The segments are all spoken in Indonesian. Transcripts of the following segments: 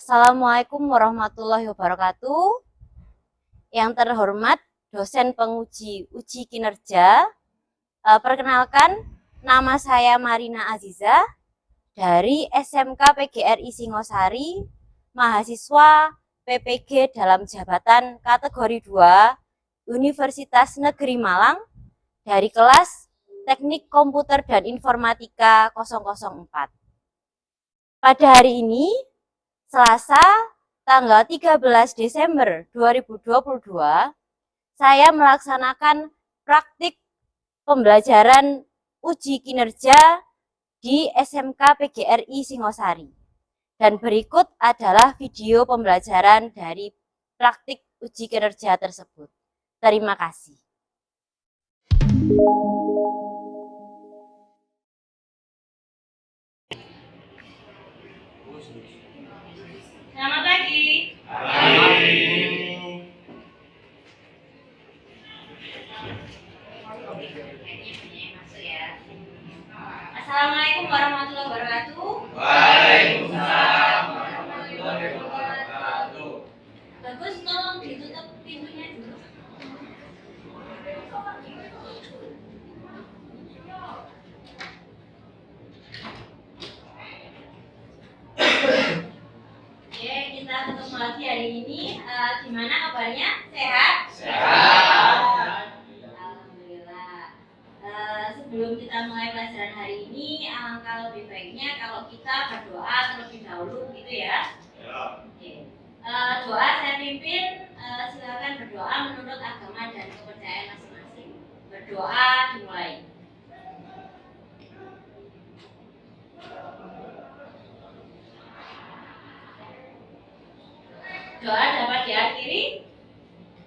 Assalamualaikum warahmatullahi wabarakatuh. Yang terhormat dosen penguji uji kinerja, perkenalkan nama saya Marina Aziza dari SMK PGRI Singosari, mahasiswa PPG dalam jabatan kategori 2 Universitas Negeri Malang dari kelas Teknik Komputer dan Informatika 004. Pada hari ini, Selasa, tanggal 13 Desember 2022, saya melaksanakan praktik pembelajaran uji kinerja di SMK PGRI Singosari. Dan berikut adalah video pembelajaran dari praktik uji kinerja tersebut. Terima kasih. Selamat pagi. Assalamualaikum warahmatullahi wabarakatuh. Waalaikumsalam warahmatullahi wabarakatuh. Bagus, tolong ditutup pintunya dulu. Oke, kita ketemu lagi hari ini. Gimana kabarnya? Sehat? Sehat. Alhamdulillah. Sebelum kita mulai pelajaran hari ini, alangkah lebih baiknya kalau kita berdoa terlebih dahulu, gitu ya. Oke. Doa saya pimpin. Silakan berdoa menurut agama dan kepercayaan masing-masing. Berdoa dimulai. Doa dapat diakhiri.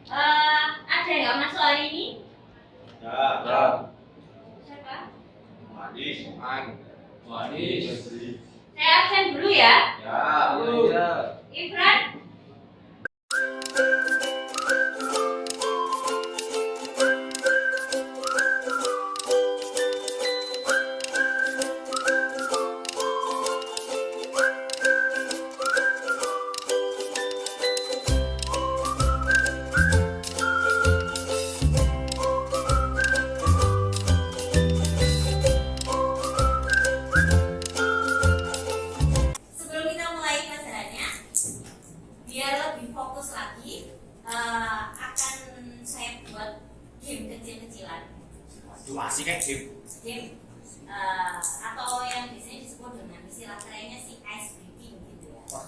Ada yang nggak masuk hari ini? Ya. Siapa? Manis. Saya absen dulu ya. Ya. Ifran. Sebelum kita mulai pelajarannya, biar lebih fokus lagi, akan saya buat game kecil-kecilan. Asik kayak Game atau yang biasanya disebut dengan istilah kerennya si ice breaking gitu ya.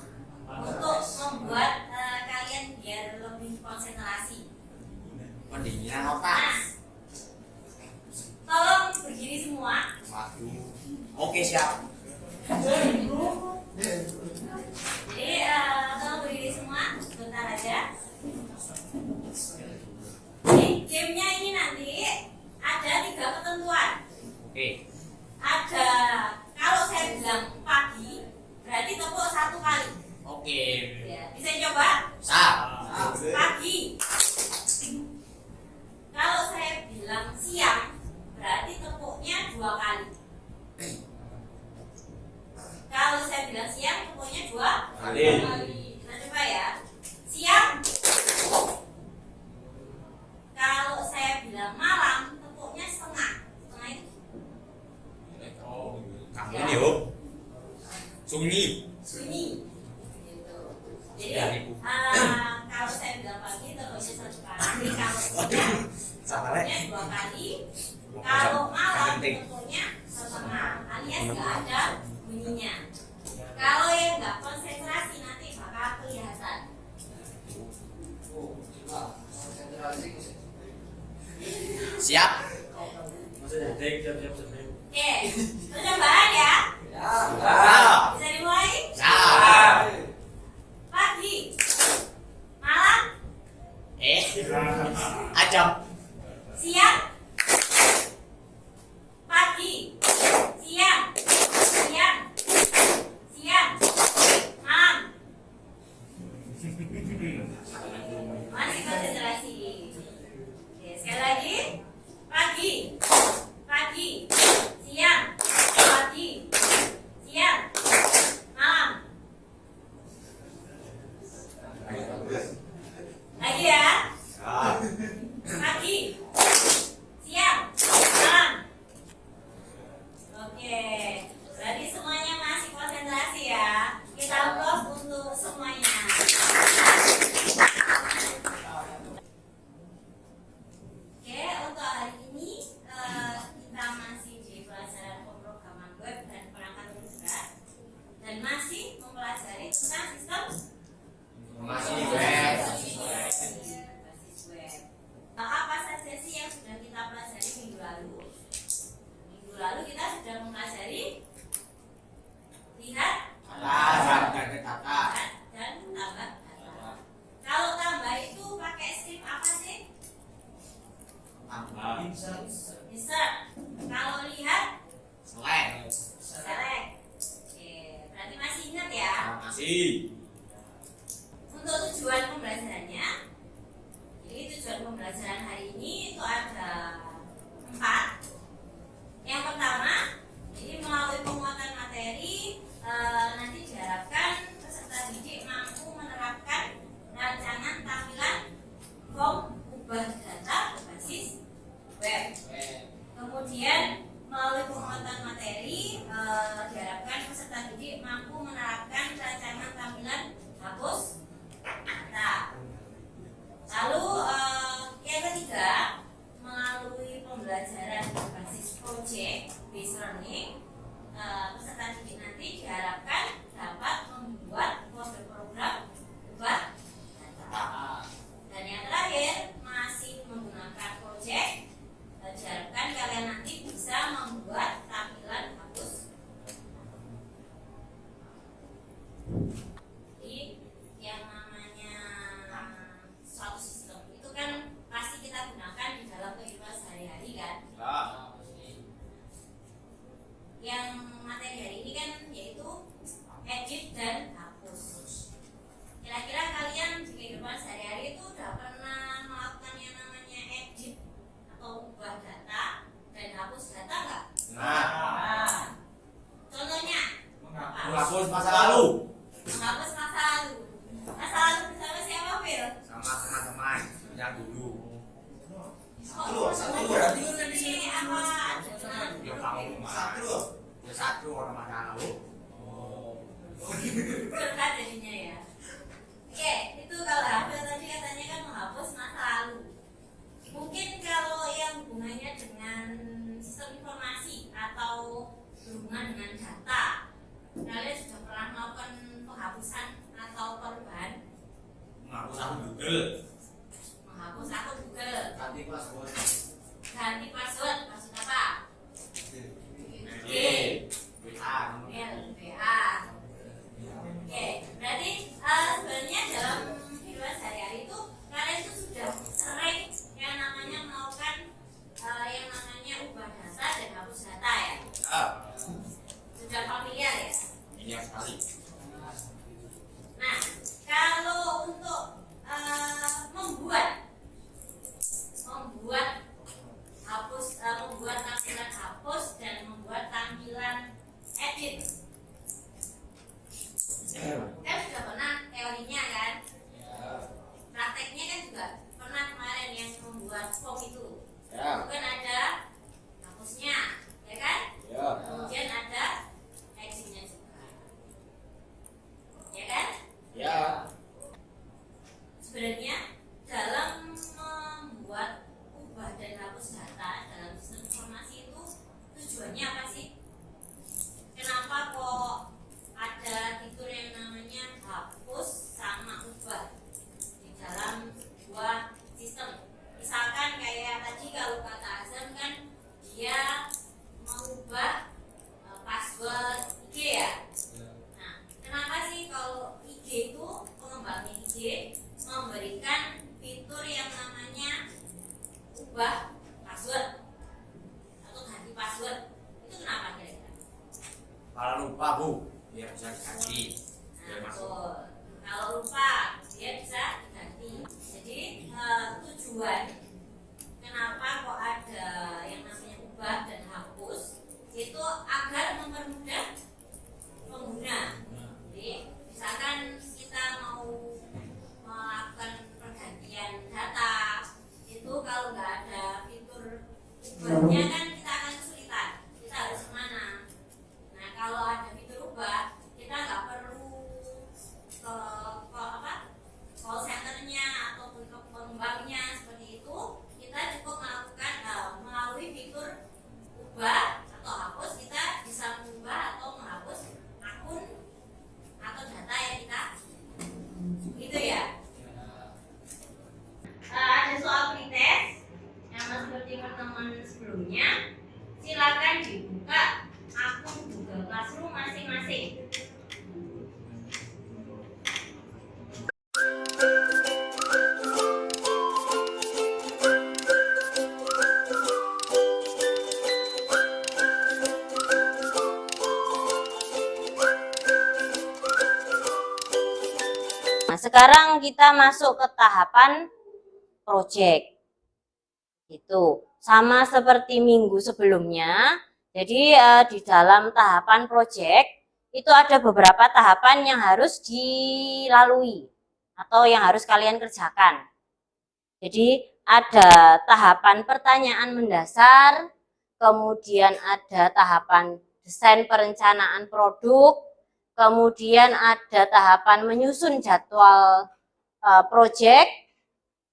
Untuk membuat kalian biar lebih konsentrasi. Mendingnya Nah, tolong berdiri semua. Oke, siap. Jadi tolong berdiri semua, sebentar aja. Jadi gamenya ini nanti ada 3 ketentuan. Oke. Ada, kalau saya bilang pagi, berarti tepuk 1 kali. Oke. Ya, bisa coba? Sap. Pagi. Kalau saya bilang siang, berarti tepuknya 2 kali. Kalau saya bilang siang, tepuknya 2 Kali. Kita coba ya. Siang. Kalau saya bilang malam, tepuknya setengah. Setengah itu Kamu ini yuk. Sunyi. sunyi. Gitu. Jadi, Ya, Ibu. kalau saya bilang pagi, tepuknya 1 kali. Kalau siang, tepuknya 2 kali. Kalau malam, tepuknya setengah. Alias nggak ada bunyinya. Kalau yang nggak konsentrasi nanti bakal kelihatan. Siap. Oke, percobaan ya. Siap. Bisa dimulai? Siap. Pagi, malam, Ajam. siang, pagi, siang, siang, siang, malam. Masih konsentrasi. Oke, sekali lagi. Pagi, pagi, siang, pagi, tentang sistem Informasi web. berbasis web. Apa saja sih yang sudah kita pelajari minggu lalu? Minggu lalu kita sudah mempelajari lihat Dan data. dan tambah data. Kalau tambah itu pakai script apa sih? Insert. Kalau lihat Select. select. Oke, berarti masih ingat ya? Masih. Untuk tujuan pembelajarannya, jadi tujuan pembelajaran hari ini itu ada 4. Yang pertama, jadi melalui penguatan materi nanti diharapkan peserta didik mampu menerapkan rancangan tampilan form ubah data berbasis web. Kemudian melalui penguatan materi diharapkan peserta didik mampu menerapkan rancangan tampilan hapus data. Lalu yang ketiga, melalui pembelajaran berbasis project based learning, peserta didik nanti diharapkan dapat membuat kode program ubah data. Dan yang terakhir, masih menggunakan project, diharapkan kalian nanti bisa membuat tampilan hapus. Jadi yang namanya suatu sistem itu kan pasti kita gunakan di dalam kehidupan sehari-hari kan. Yang materi hari ini kan yaitu edit dan hapus. Kira-kira kalian di kehidupan sehari-hari itu udah pernah melakukan yang namanya edit atau ubah data dan hapus data nggak? Contohnya Menghapus masa lalu. menghapus masa lalu. Masa lalu bersama siapa, Phil? Sama teman-teman yang dulu. Ini apa? Ya kamu satu orang masa lalu. Curhat jadinya ya. Oke, itu kalau Hafil tadi katanya kan menghapus masa lalu. Mungkin kalau yang hubungannya dengan sistem informasi atau berhubungan dengan data, kalian sudah pernah melakukan penghapusan atau perubahan? Menghapus akun Google. Menghapus akun Google, Ganti password. ganti password, maksud apa? WA. Email, WA. Oke, berarti sebenarnya dalam kehidupan sehari-hari itu kalian itu sudah sering yang namanya melakukan yang namanya ubah data dan hapus data ya. Sudah familiar ya. Ini yang sekali. Nah, kalau untuk membuat tampilan hapus dan membuat tampilan edit, kan sudah pernah teorinya kan, prakteknya kan juga pernah kemarin yang membuat form itu, kan ada hapusnya, ya kan? Kemudian ada editnya juga, ya kan? Sebenarnya dalam membuat ubah dan hapus data dalam sistem informasi itu tujuannya apa sih? Kenapa kok ada fitur yang namanya hapus sama ubah di dalam sebuah sistem? Misalkan kayak tadi kalau kata Azam kan dia mengubah password IG ya. Nah, kenapa sih kalau IG itu pengembangnya IG memberikan fitur yang namanya ubah password atau ganti password? Itu kenapa kira-kira? Kalau lupa bu, biar bisa diganti. Biar Nah, masuk. betul. Kalau lupa dia bisa diganti. Jadi tujuan kenapa kok ada yang namanya ubah dan hapus itu agar mempermudah pengguna. Jadi misalkan kita mau melakukan pergantian data itu kalau nggak ada fitur ubahnya kan kita akan kesulitan. Kita harus kemana? Nah, kalau ada fitur ubah kita nggak perlu ke call centernya ataupun ke pengembangnya seperti itu. Kita cukup melakukan melalui fitur ubah atau hapus, kita bisa mengubah atau Nah, sekarang kita masuk ke tahapan project. Itu sama seperti minggu sebelumnya. Jadi di dalam tahapan project itu ada beberapa tahapan yang harus dilalui atau yang harus kalian kerjakan. Jadi ada tahapan pertanyaan mendasar, kemudian ada tahapan desain perencanaan produk, kemudian ada tahapan menyusun jadwal proyek,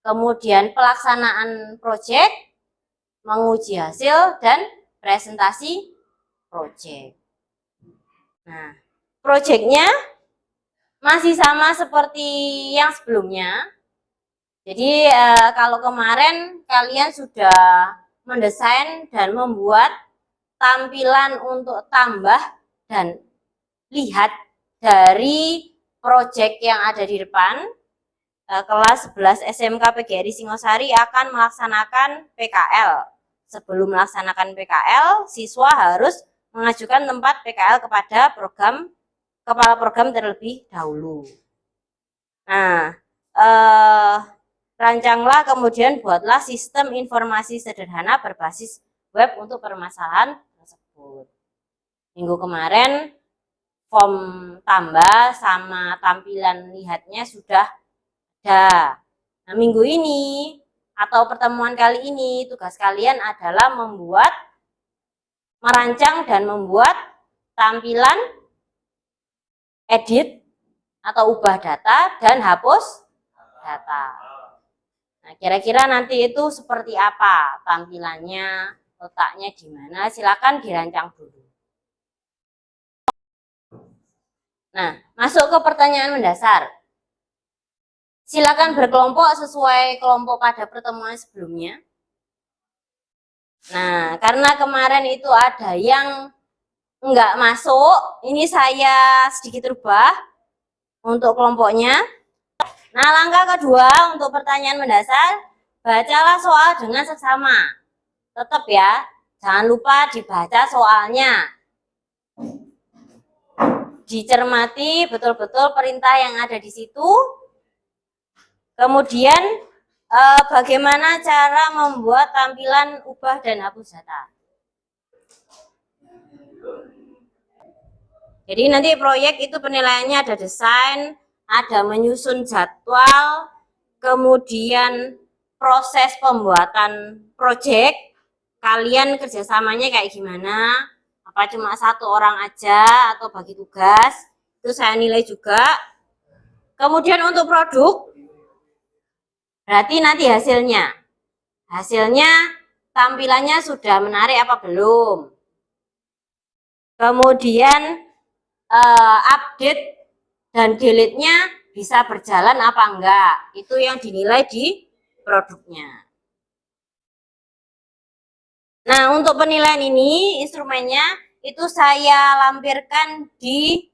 kemudian pelaksanaan proyek, menguji hasil, dan presentasi proyek. Nah, proyeknya masih sama seperti yang sebelumnya. Jadi kalau kemarin kalian sudah mendesain dan membuat tampilan untuk tambah dan lihat dari proyek yang ada di depan, kelas 11 SMK PGRI Singosari akan melaksanakan PKL. Sebelum melaksanakan PKL, siswa harus mengajukan tempat PKL kepada kepala program terlebih dahulu. Nah, rancanglah kemudian buatlah sistem informasi sederhana berbasis web untuk permasalahan tersebut. Minggu kemarin form tambah sama tampilan lihatnya sudah ada. Nah, minggu ini atau pertemuan kali ini tugas kalian adalah merancang dan membuat tampilan, edit atau ubah data dan hapus data. Nah, kira-kira nanti itu seperti apa tampilannya, letaknya di mana? Silakan dirancang dulu. Nah, masuk ke pertanyaan mendasar. Silakan berkelompok sesuai kelompok pada pertemuan sebelumnya. Nah, karena kemarin itu ada yang enggak masuk, ini saya sedikit rubah untuk kelompoknya. Nah, langkah kedua untuk pertanyaan mendasar, bacalah soal dengan seksama. Tetap ya, jangan lupa dibaca soalnya. Dicermati betul-betul perintah yang ada di situ. Kemudian, bagaimana cara membuat tampilan ubah dan hapus data. Jadi nanti proyek itu penilaiannya ada desain, ada menyusun jadwal, kemudian proses pembuatan proyek, kalian kerjasamanya kayak gimana, apa cuma satu orang aja atau bagi tugas, itu saya nilai juga. Kemudian untuk produk, berarti nanti hasilnya tampilannya sudah menarik apa belum. Kemudian update dan delete-nya bisa berjalan apa enggak, itu yang dinilai di produknya. Nah, untuk penilaian ini instrumennya itu saya lampirkan di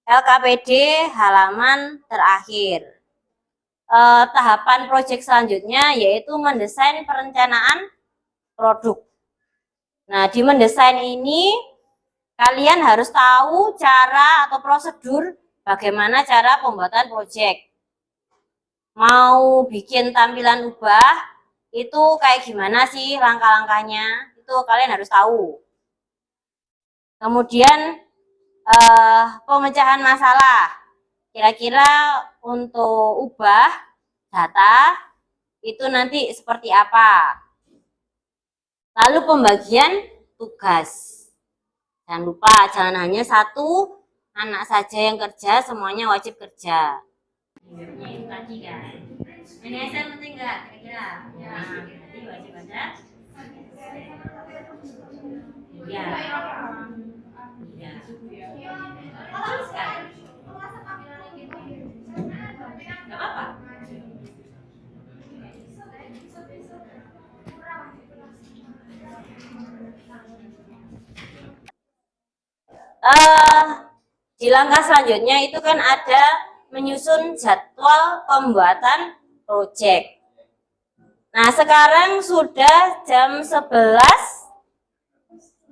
LKPD halaman terakhir. Tahapan proyek selanjutnya yaitu mendesain perencanaan produk. Nah, di mendesain ini kalian harus tahu cara atau prosedur bagaimana cara pembuatan proyek. Mau bikin tampilan ubah, itu kayak gimana sih langkah-langkahnya, itu kalian harus tahu. Kemudian pemecahan masalah, kira-kira untuk ubah data itu nanti seperti apa. Lalu pembagian tugas. Jangan lupa, jangan hanya satu anak saja yang kerja, semuanya wajib kerja. Ini itu tadi kan. Ini saya penting nggak kira-kira? Ya, jadi wajib ada. Ya. Ya. Terus kan? Nggak apa-apa. Di langkah selanjutnya itu kan ada menyusun jadwal pembuatan proyek. Nah, sekarang sudah jam 11.35.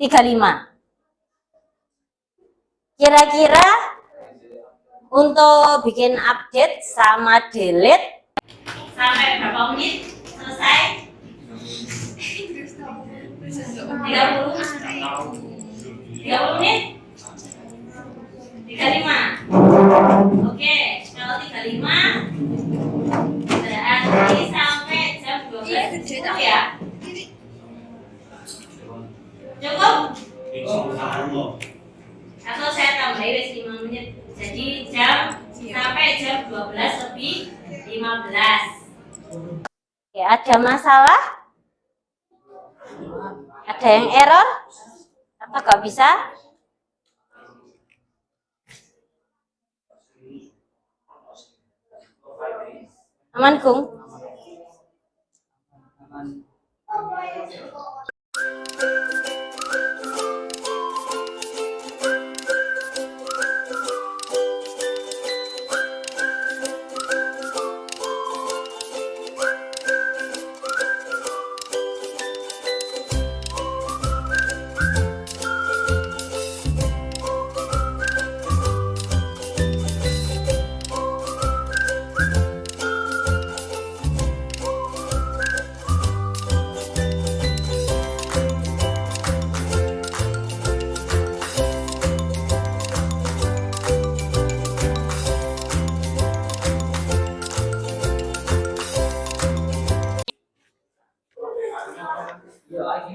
Kira-kira untuk bikin update sama delete sampai berapa menit selesai? 30 menit? 35. Oke, kalau 35 berarti sampai jam 12 cukup ya? Cukup? Atau saya tambahin 5 menit, jadi sampai jam 12 lebih 15. Oke, ada masalah? Ada yang error? Atau gak bisa? Aman, Kung?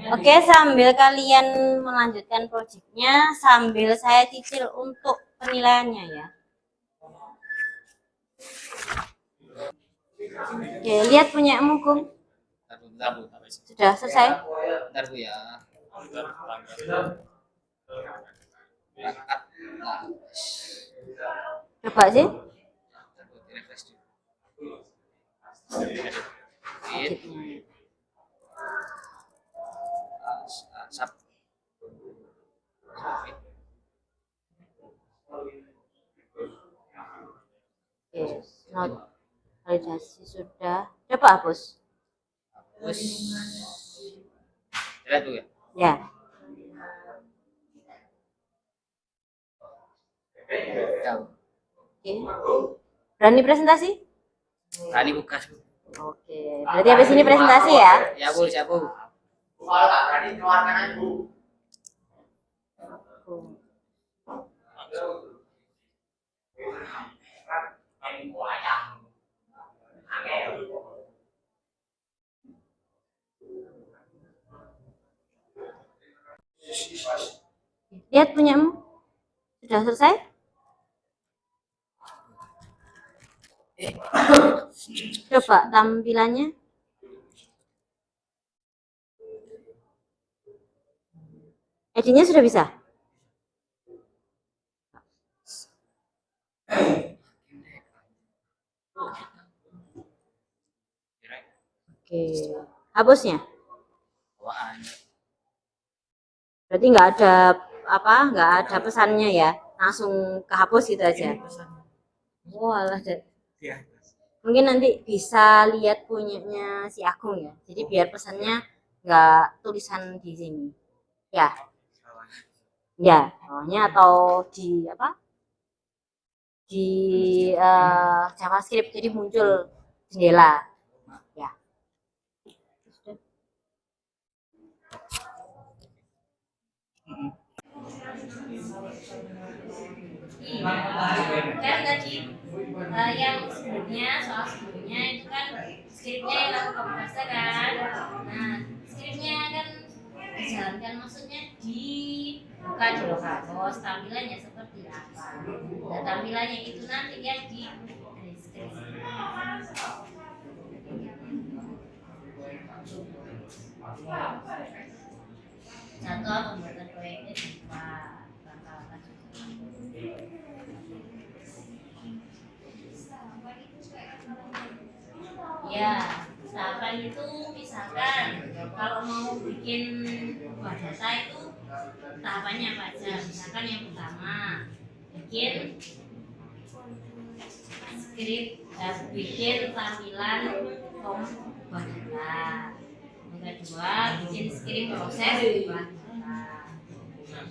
Oke, sambil kalian melanjutkan proyeknya, sambil saya cicil untuk penilaiannya ya. Oke, lihat punya Kung. Sudah selesai? Bentar Bu ya. Coba sih. Oke, not validasi sudah. Coba hapus. Hapus. Lihat Bu ya. Ya. Oke. Berani presentasi? Berani buka Bu. Oke, berarti habis ini presentasi ya? Ya Bu, siap Bu. Kalau nggak berani keluarkan aja Bu. Lihat punyamu. Sudah selesai? Coba tampilannya. Editnya sudah bisa? Oke, hapusnya? Berarti nggak ada pesannya ya, langsung kehapus gitu aja. Walah, mungkin nanti bisa lihat punyanya si Agung ya. Jadi biar pesannya nggak tulisan di sini, ya. Ya, bawahnya atau di JavaScript, jadi muncul jendela. Ya. Kan tadi yang sebelumnya, soal sebelumnya itu kan skripnya yang aku bahasa kan. Nah, skripnya kan dijalankan, maksudnya bukan di Localhost, tampilannya seperti apa. Nah, tampilannya itu nanti yang di deskripsi. Jadwal pembuatan proyeknya juga bakal ya, tahapan itu misalkan kalau mau bikin buah data itu tahapannya apa aja. Misalkan yang pertama bikin skrip dan bikin tampilan form buah data. Yang kedua bikin skrip proses buah data,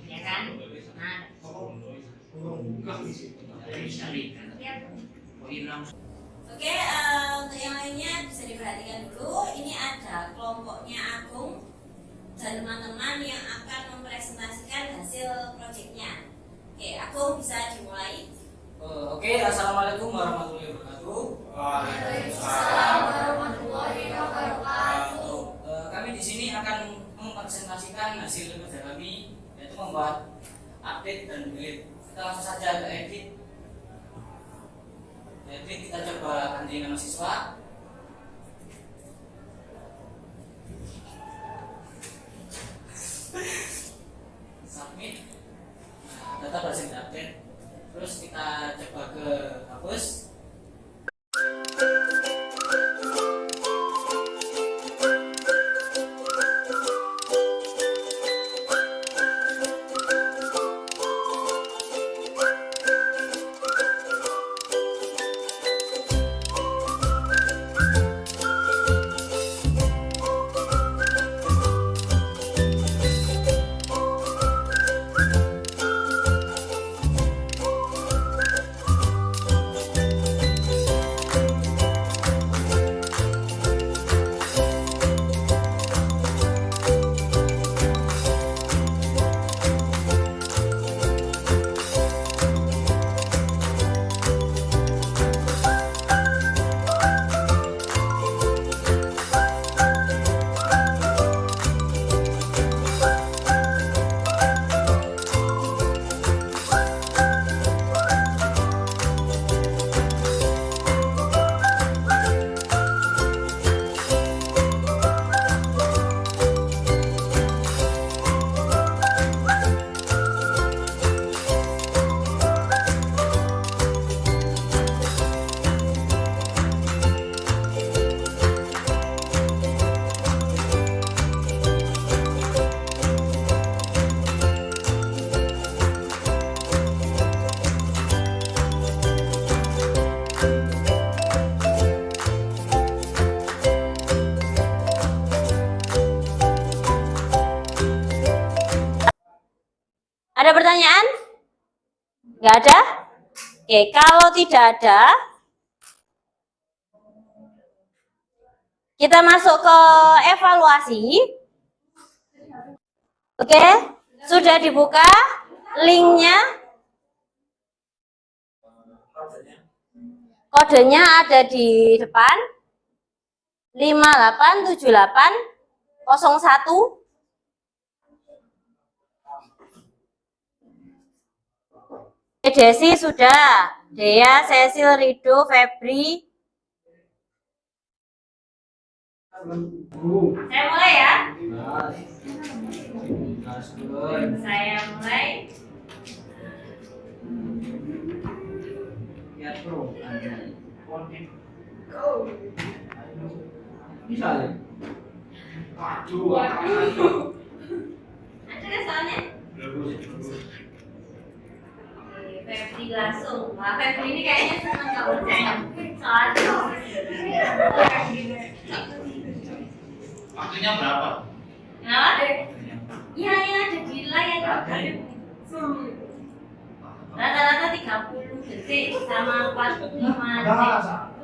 ya kan? Nah, Oke, untuk yang lainnya bisa diperhatikan dulu. Ini ada kelompoknya Agung dan teman-teman yang akan mempresentasikan hasil proyeknya. Oke, Agung bisa dimulai. Oke, assalamualaikum warahmatullahi wabarakatuh. Waalaikumsalam warahmatullahi wabarakatuh. Kami di sini akan mempresentasikan hasil kerja kami, yaitu membuat update dan delete. Kita langsung saja ke edit. Edit kita coba ganti nama siswa. Submit. Nah, data berhasil diupdate. Terus kita coba ke hapus. Ada pertanyaan? Nggak ada? Oke, kalau tidak ada, kita masuk ke evaluasi. Oke, sudah dibuka linknya. Kodenya ada di depan. 587801. Desi sudah, Dea, Cecil, Rido, Febri. Saya mulai ya. Saya mulai. Ada soalnya. Febri langsung. Wah, Febri ini kayaknya senang gak percaya. Soalnya. Waktunya berapa? Kenapa? Iya, ya ada di layar. Rata-rata 30 detik sama 45 detik.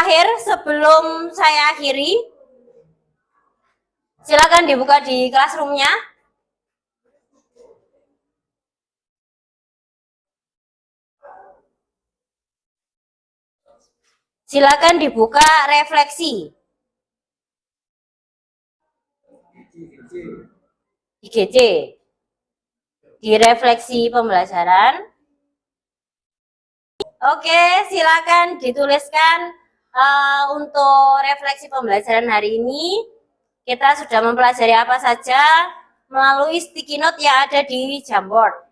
terakhir sebelum saya akhiri, silakan dibuka di classroom-nya. Silakan dibuka refleksi. IGC. Di refleksi pembelajaran. Oke, silakan dituliskan untuk refleksi pembelajaran hari ini. Kita sudah mempelajari apa saja melalui sticky note yang ada di Jamboard.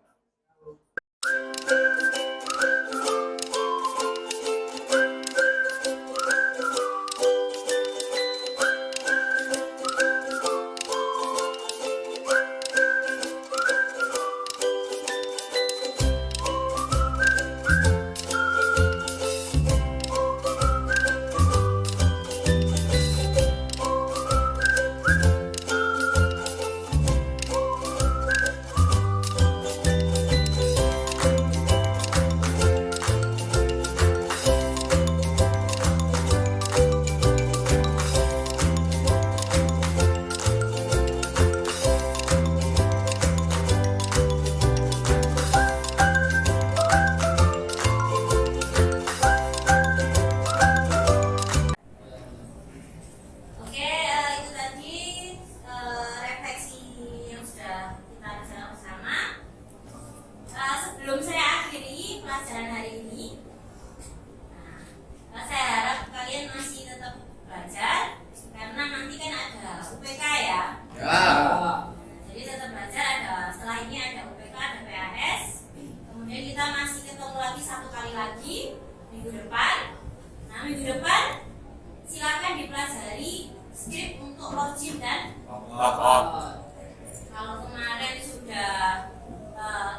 Minggu depan silakan dipelajari skrip untuk login dan Pokok. kalau kemarin sudah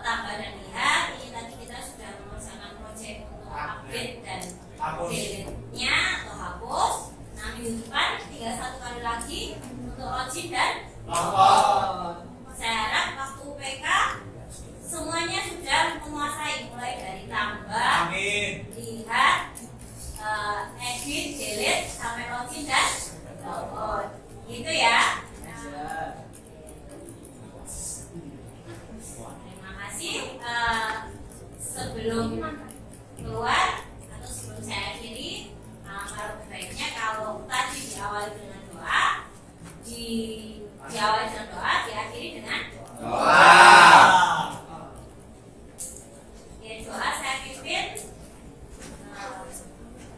tambah dan lihat, ini tadi kita sudah mengerjakan proyek untuk update dan delete-nya atau hapus. Nah, minggu depan tinggal satu kali lagi untuk login dan Pokok. saya harap waktu UPK semuanya sudah menguasai, mulai dari tambah, lihat, edit, delete, sampai login dan download. Gitu ya. Terima kasih. Sebelum keluar atau sebelum saya akhiri, kalau baiknya kalau tadi diawali dengan doa, diawali dengan doa, diakhiri dengan Doa. doa saya pimpin.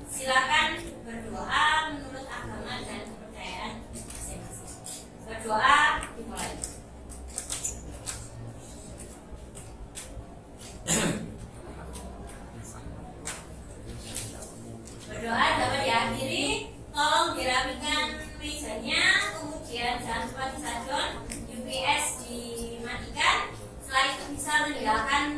Silakan berdoa menurut agama dan kepercayaan masing-masing. Berdoa dimulai. Berdoa dapat diakhiri. Tolong dirapikan mejanya, kemudian jangan lupa disadon, UPS dimatikan. Setelah itu bisa meninggalkan